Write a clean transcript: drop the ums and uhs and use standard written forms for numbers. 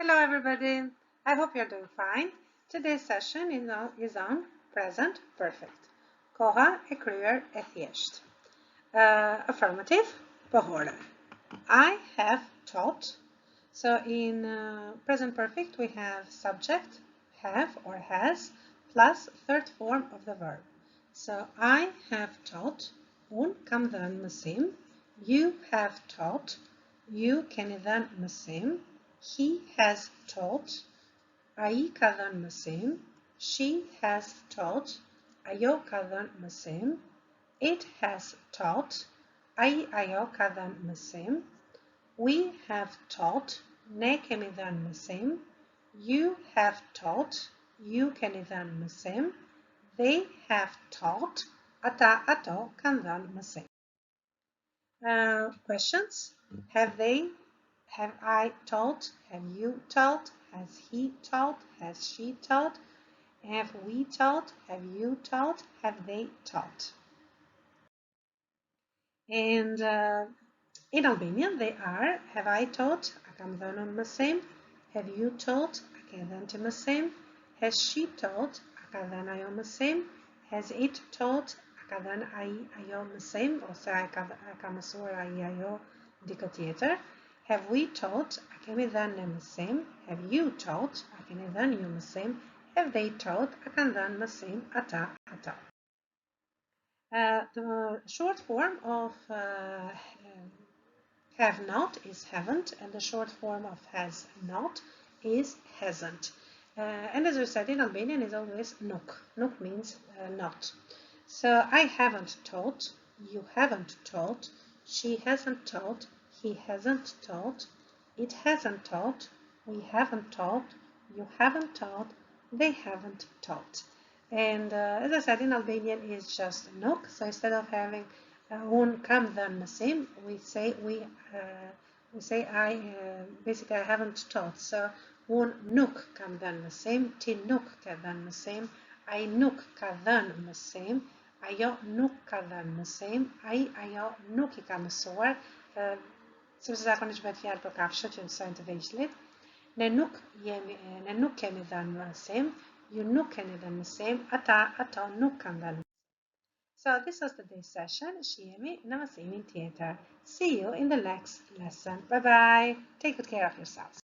Hello everybody, I hope you're doing fine. Today's session is on present perfect. Koha e kryer e thjesht. Affirmative, behoorder. I have taught. So in present perfect we have subject, have or has, plus third form of the verb. So I have taught, un kam dhënë mësim. You have taught, you keni dhënë mësim. He has taught, ai ka dhënë mësim. She has taught, ajo ka dhënë mësim. It has taught, ai ajo ka dhënë mësim. We have taught, ne kemi dhënë mësim. You have taught, ju keni dhënë mësim. They have taught, ata ato kanë dhënë mësim. Questions? Have I taught? Have you taught? Has he taught? Has she taught? Have we taught? Have you taught? Have they taught? And in Albanian they are: have I taught? A kam dhënë unë mësim. Have you taught? A ke dhënë ti mësim. Has she taught? A ka dhënë ajo mësim. Has it taught? A ka dhënë ai ajo mësim ose a ka mësuar ai ajo dikë tjetër. Have we taught? A kemi dhënë ne mësim. Have you taught? A keni dhënë ju mësim. Have they taught? A kanë dhënë mësim ata ato. The short form of have not is haven't, and the short form of has not is hasn't. And as we said in Albanian, is always nuk. Nuk means not. So I haven't taught, you haven't taught, she hasn't taught, he hasn't taught, it hasn't taught, we haven't taught, you haven't taught, they haven't taught. And as I said, in Albanian is just nuk. So instead of having un kam dhënë mësim, we say I basically I haven't taught. So un nuk kam dhënë mësim, ti nuk ke dhënë mësim, ai nuk ka dhënë mësim, ajo nuk ka dhënë mësim, ai ajo nuk I ka mësuar, sepse zakonisht bëhet fjalë për kafshët që mësojnë të vegjëlit. Ne nuk kemi dhënë mësim, ju nuk keni dhënë mësim, ata ato nuk kanë dhënë mësim. So this was today's session. Shihemi në mësimin tjetër. See you in the next lesson. Bye bye. Take good care of yourselves.